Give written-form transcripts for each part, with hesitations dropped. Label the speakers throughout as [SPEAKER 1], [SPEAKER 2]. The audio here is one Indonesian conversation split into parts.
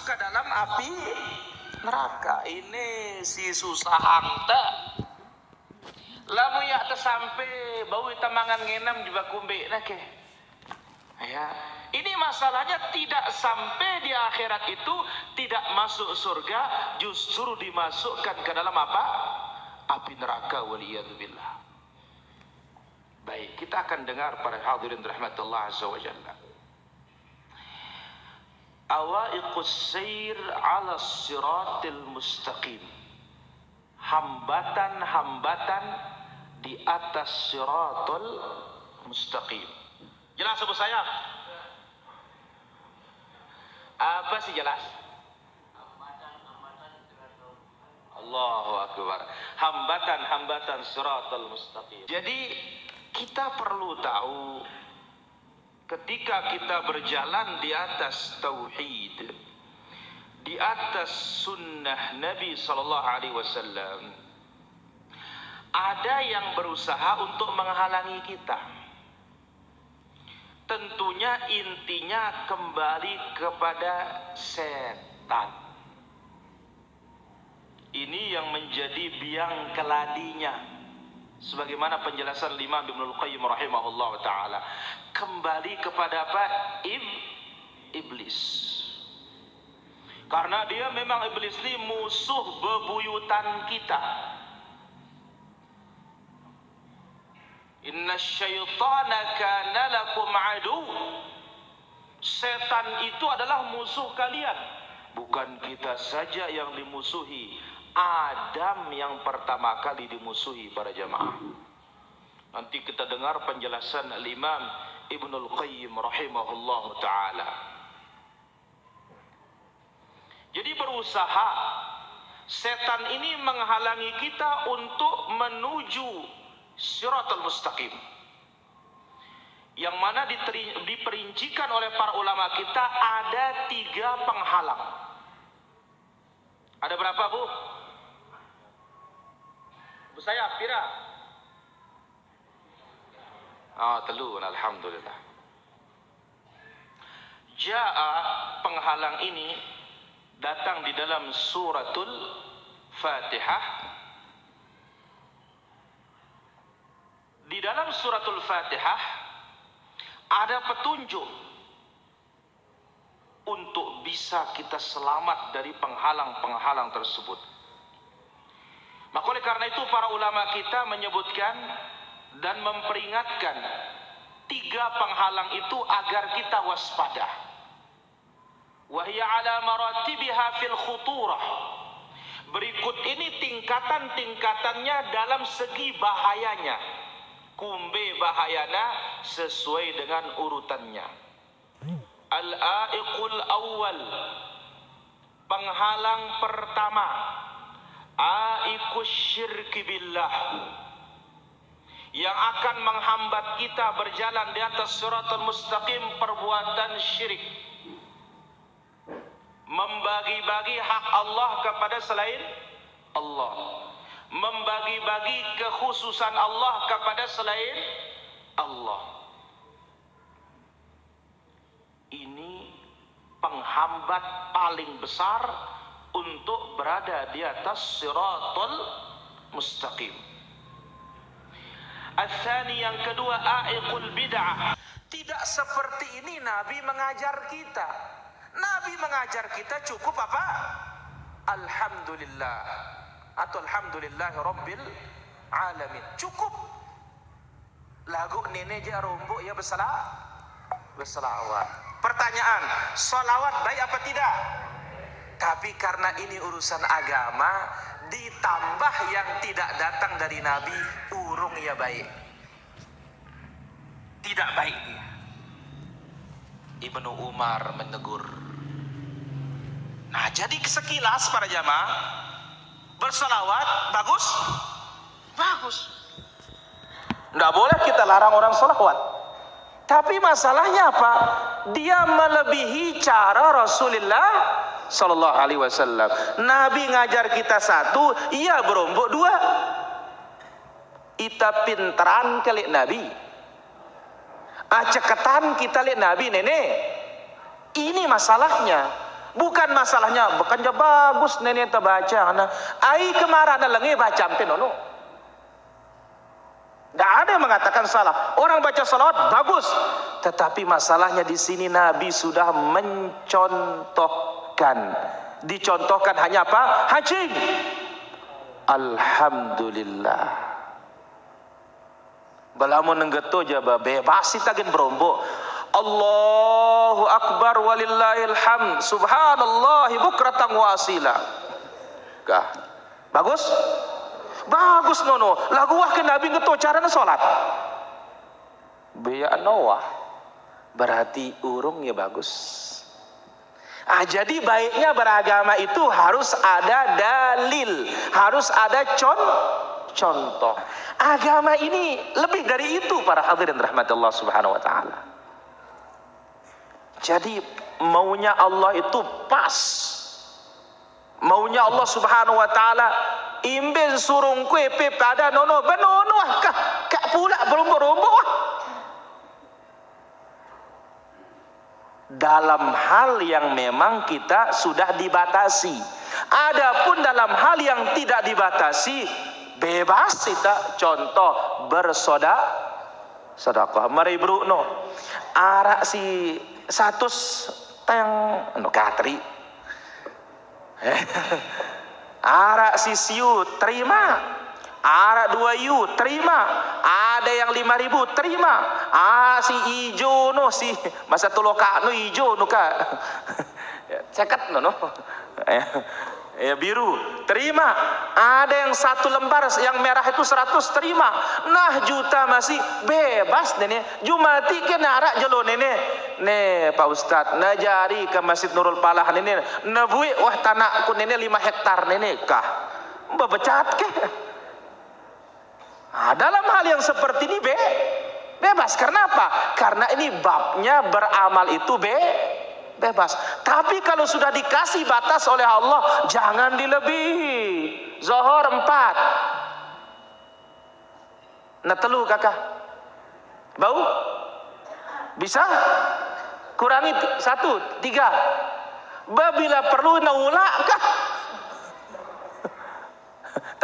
[SPEAKER 1] ke dalam api neraka. Ini si susah hangta. Lamu ya sampai bau tamangan ngenam juga kumbe nake. Ya, ini masalahnya tidak sampai di akhirat itu tidak masuk surga, justru dimasukkan ke dalam apa? Api neraka, waliyadzubillah. Baik, kita akan dengar para hadirin rahmatullah azza wa jalla. Awaiqus sayr 'ala siratil mustaqim. Hambatan-hambatan di atas siratul mustaqim. Jelas sebut saya? Apa sih jelas? Allahu akbar. Hambatan-hambatan siratul mustaqim. Jadi kita perlu tahu ketika kita berjalan di atas tauhid, di atas sunnah Nabi sallallahu alaihi wasallam, ada yang berusaha untuk menghalangi kita. Tentunya intinya kembali kepada setan. Ini yang menjadi biang keladinya. Sebagaimana penjelasan Imam Ibnul Qayyim rahimahullah ta'ala. Kembali kepada apa? Iblis. Karena dia memang iblis ini musuh bebuyutan kita. Inna syaitana kana lakum adu. Setan itu adalah musuh kalian. Bukan kita saja yang dimusuhi, Adam yang pertama kali dimusuhi para jamaah. Nanti kita dengar penjelasan Imam Ibnul Qayyim rahimahullah ta'ala. Jadi berusaha setan ini menghalangi kita untuk menuju Siratul Mustaqim, yang mana diperincikan oleh para ulama kita ada 3 penghalang. Ada berapa, Bu? Bu saya, pira? Telun, alhamdulillah. Ja'a, penghalang ini datang di dalam suratul Fatihah. Di dalam suratul Fatihah ada petunjuk untuk bisa kita selamat dari penghalang-penghalang tersebut. Maka oleh karena itu para ulama kita menyebutkan dan memperingatkan 3 penghalang itu agar kita waspada. Wa hiya ala maratibiha fil khuturah. Berikut ini tingkatan-tingkatannya dalam segi bahayanya. Kumbe bahayana sesuai dengan urutannya. Al-aiqul awal, penghalang pertama, aiqus syirki billah, yang akan menghambat kita berjalan di atas siratul mustaqim, perbuatan syirik. Membagi-bagi hak Allah kepada selain Allah. Membagi-bagi kekhususan Allah kepada selain Allah. Ini penghambat paling besar untuk berada di atas siratul mustaqim. Al-thani, yang kedua, aiqul bid'ah. Tidak seperti ini Nabi mengajar kita. Nabi mengajar kita cukup apa? Alhamdulillah atau alhamdulillahi rabbil alamin. Cukup. Lagu nenek je rombok ya berselawat. Pertanyaan, salawat baik apa tidak? Tapi karena ini urusan agama, ditambah yang tidak datang dari Nabi, urung ya baik. Tidak baik dia. Ibnu Umar menegur. Nah, jadi sekilas para jamaah, berselawat bagus? Bagus. Nggak boleh kita larang orang selawat. Tapi masalahnya apa? Dia melebihi cara Rasulullah Sallallahu Alaihi Wasallam. Nabi ngajar kita 1, ia berombok 2. Ita pinteran kali Nabi. Ceketan kita lihat Nabi nenek. Ini masalahnya. Bukan masalahnya, bukan bagus nenek terbaca. Nah, ai kemarin ada lengi baca nono. Tidak ada yang mengatakan salah. Orang baca salawat bagus. Tetapi masalahnya di sini Nabi sudah mencontohkan. Dicontohkan hanya apa? Haji. Alhamdulillah. Balamun nenggeto jaba bebas itagin berombok. Allahu Akbar walillahil hamd. Subhanallahi bukratan wa asila. Kah? Bagus? Bagus nono. Lagu wah ke Nabi ngeto caranya sholat. Beya Noah. Berarti urungnya bagus. Jadi baiknya beragama itu harus ada dalil, harus ada contoh. Agama ini lebih dari itu para hadirin rahmat Allah Subhanahu wa taala. Jadi maunya Allah itu pas. Maunya Allah Subhanahu wa taala imben surung kue pada nono benono kak pula berombok-rombok wah. Dalam hal yang memang kita sudah dibatasi. Adapun dalam hal yang tidak dibatasi, bebas kita. Contoh bersedekah. Mari bro no. Arak si 100 teng no katri. Arak si siu terima. Arak 2 yu terima. Ada yang 5.000 terima. Si ijo no si masa tuloka no ijo no ka. Cekat no. Ya biru terima. Ada yang 1 lembar yang merah itu 100 terima. Nah juta masih bebas nenek. Jumati ke narak jelo nenek. Ne Pak Ustadz najari ke Masjid Nurul Falah nenek. Nabui wah tanahku nenek 5 hektar nenek kah. Bebecat ke. Dalam hal yang seperti ini bebas. Karena apa? Karena ini babnya beramal itu bebas. Tapi kalau sudah dikasih batas oleh Allah, jangan dilebihi. Zuhur 4. Nah telu kakak. Bau? Bisa? Kurangi 1, 3. Bila perlu naula kah?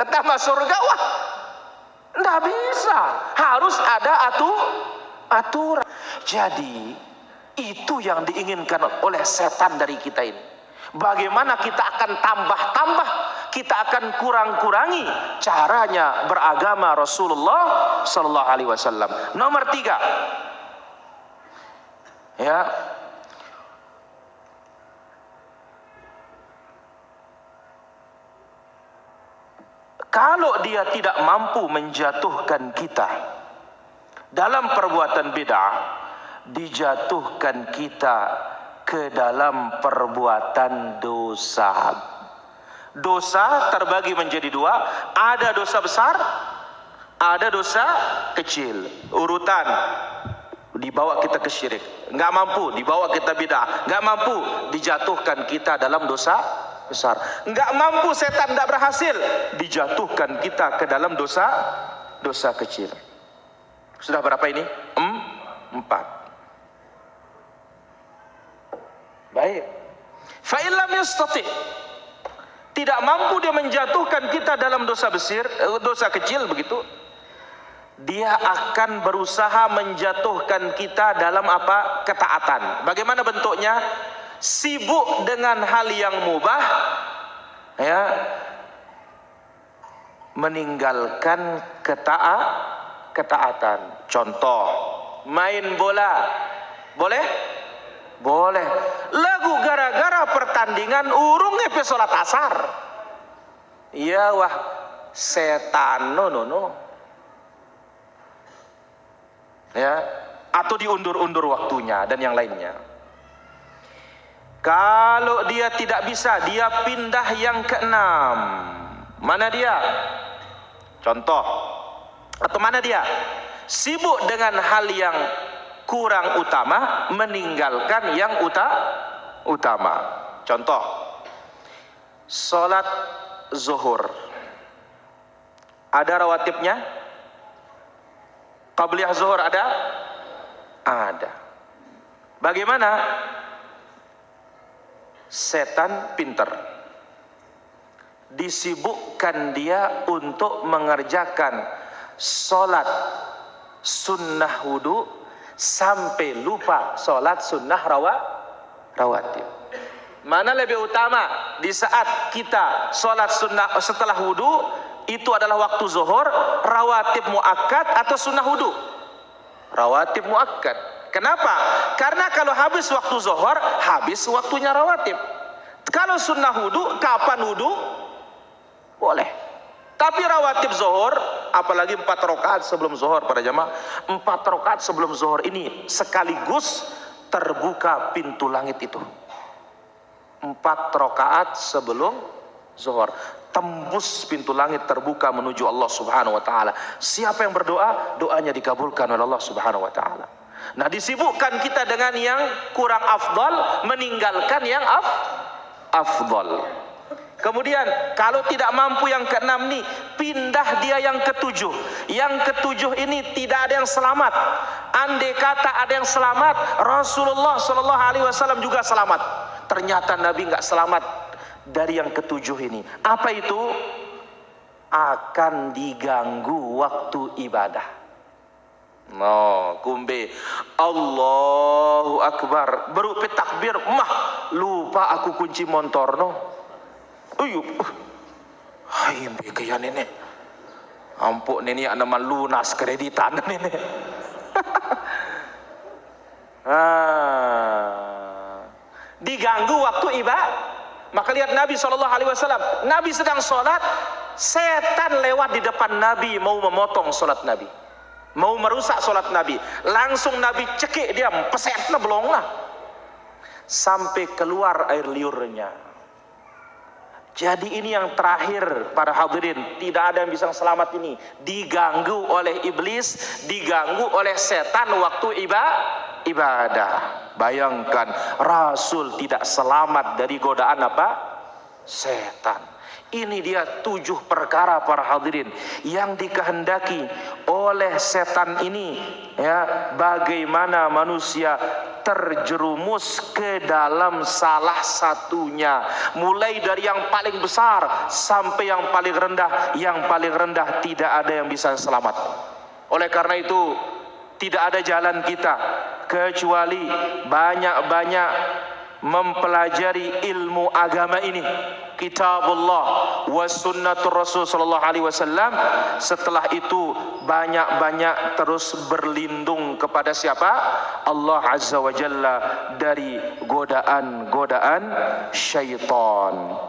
[SPEAKER 1] Tetap masuk surga wah. Tidak bisa. Harus ada aturan. Jadi itu yang diinginkan oleh setan dari kita ini. Bagaimana kita akan tambah-tambah, kita akan kurang-kurangi caranya beragama Rasulullah Sallallahu Alaihi Wasallam. Nomor 3, ya. Kalau dia tidak mampu menjatuhkan kita dalam perbuatan bid'ah, dijatuhkan kita ke dalam perbuatan dosa. Dosa terbagi menjadi 2, ada dosa besar, ada dosa kecil. Urutan, dibawa kita ke syirik, nggak mampu dibawa kita bid'ah, nggak mampu dijatuhkan kita dalam dosa besar, nggak mampu setan tidak berhasil dijatuhkan kita ke dalam dosa kecil. Sudah berapa ini? 4. Baik. Fa illam yastati, tidak mampu dia menjatuhkan kita dalam dosa kecil begitu, dia akan berusaha menjatuhkan kita dalam apa? Ketaatan. Bagaimana bentuknya? Sibuk dengan hal yang mubah, ya, meninggalkan ketaatan. Contoh, main bola boleh? Boleh. Lagu gara-gara pertandingan urung ngepe sholat asar. Iya wah setan no. Ya, atau diundur-undur waktunya dan yang lainnya. Kalau dia tidak bisa, dia pindah yang ke-6. Mana dia? Contoh. Atau mana dia? Sibuk dengan hal yang kurang utama, meninggalkan yang utama. Contoh. Salat zuhur. Ada rawatibnya? Qabliyah zuhur ada? Ada. Bagaimana?
[SPEAKER 2] setan pinter. Disibukkan dia untuk mengerjakan sholat sunnah wudu sampai lupa sholat sunnah rawatib. Mana lebih utama di saat kita sholat sunnah setelah wudu itu adalah waktu zuhur, rawatib muakkad atau sunnah wudu? Rawatib muakkad. Kenapa? Karena kalau habis waktu zuhur, habis waktunya rawatib. Kalau sunnah wudu, kapan wudu? Boleh. Tapi rawatib zuhur, apalagi 4 rakaat sebelum zuhur para jamaah, 4 rakaat sebelum zuhur ini sekaligus terbuka pintu langit itu. 4 rakaat sebelum zuhur, tembus pintu langit terbuka menuju Allah Subhanahu wa taala. Siapa yang berdoa, doanya dikabulkan oleh Allah Subhanahu wa taala. Nah, disibukkan kita dengan yang kurang afdal, meninggalkan yang afdal. Kemudian kalau tidak mampu yang ke-6 nih, pindah dia yang ke-7. Yang ke-7 ini tidak ada yang selamat. Andai kata ada yang selamat, Rasulullah Shallallahu Alaihi Wasallam juga selamat. Ternyata Nabi nggak selamat dari yang ke-7 ini. Apa itu? Akan diganggu waktu ibadah. No, kumbe Allahu Akbar, baru takbir, mah lupa aku kunci motor no. Uyup, imbe kaya nenek. Ampuk nenek nama lunas kreditan nenek. Diganggu waktu ibadah. Maka lihat Nabi SAW, Nabi sedang sholat, setan lewat di depan Nabi mau memotong sholat Nabi, mau merusak sholat Nabi. Langsung Nabi cekik dia, pesetna belum lah, sampai keluar air liurnya. Jadi ini yang terakhir para hadirin, tidak ada yang bisa selamat ini. Diganggu oleh iblis, diganggu oleh setan waktu ibadah. Bayangkan Rasul tidak selamat dari godaan apa? Setan. Ini dia 7 perkara para hadirin yang dikehendaki oleh setan ini, ya, bagaimana manusia terjerumus ke dalam salah satunya, mulai dari yang paling besar sampai yang paling rendah. Yang paling rendah tidak ada yang bisa selamat. Oleh karena itu tidak ada jalan kita kecuali banyak-banyak mempelajari ilmu agama ini, kitabullah wa sunnatur rasul sallallahu alaihi wasallam. Setelah itu banyak-banyak terus berlindung kepada siapa? Allah azza wa jalla dari godaan-godaan syaitan.